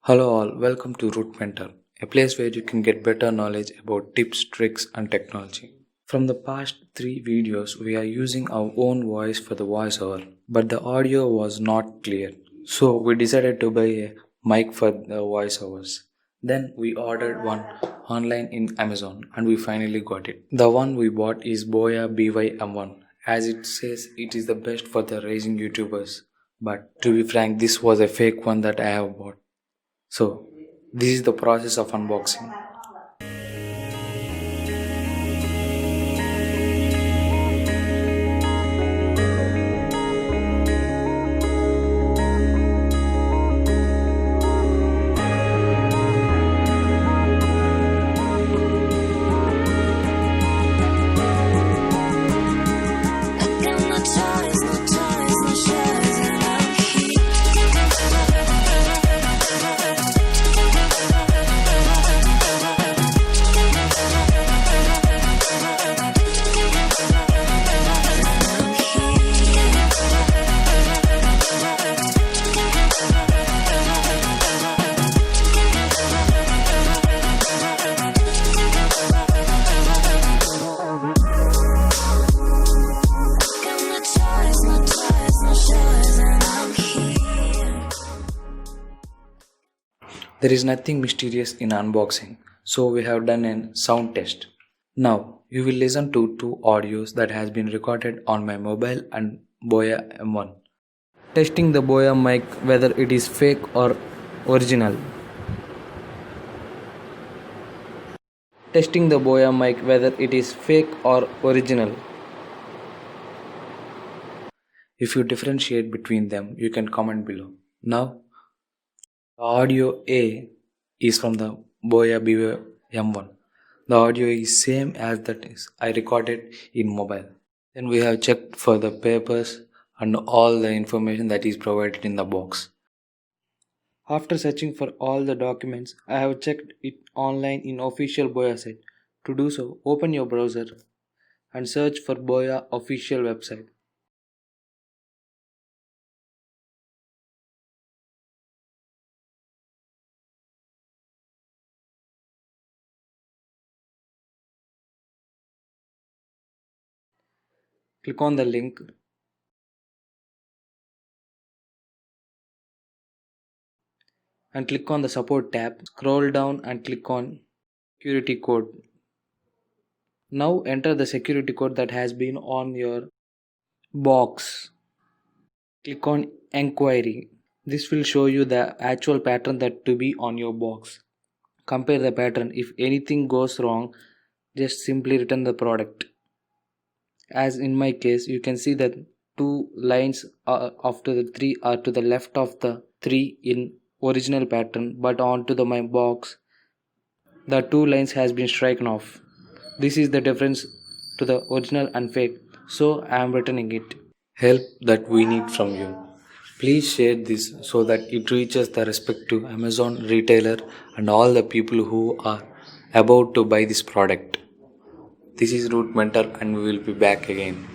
Hello all, welcome to Root Mentor, a place where you can get better knowledge about tips, tricks and technology. From the past 3 videos, we are using our own voice for the voiceover, but the audio was not clear. So we decided to buy a mic for the voiceovers. Then we ordered one online in Amazon and we finally got it. The one we bought is Boya BY-M1. As it says, it is the best for the rising YouTubers. But to be frank, this was a fake one that I have bought. So, this is the process of unboxing. There is nothing mysterious in unboxing, so we have done a sound test. Now, you will listen to 2 audios that has been recorded on my mobile and Boya M1. Testing the Boya mic whether it is fake or original. Testing the Boya mic whether it is fake or original. If you differentiate between them, you can comment below. Now, audio A is from the Boya BY-M1. The audio is same as that is I recorded in mobile. Then we have checked for the papers and all the information that is provided in the box. After searching for all the documents, I have checked it online in official Boya site. To do so, open your browser and search for Boya official website. Click on the link and click on the support tab. Scroll down and click on security code. Now enter the security code that has been on your box. Click on enquiry. This will show you the actual pattern that to be on your box. Compare the pattern. If anything goes wrong, just simply return the product. As in my case, you can see that 2 lines after the 3 are to the left of the 3 in original pattern, but onto my box the 2 lines has been striken off. This is the difference to the original and fake, so I am returning it. Help that we need from you. Please share this so that it reaches the respective Amazon retailer and all the people who are about to buy this product. This is Root Mentor and we will be back again.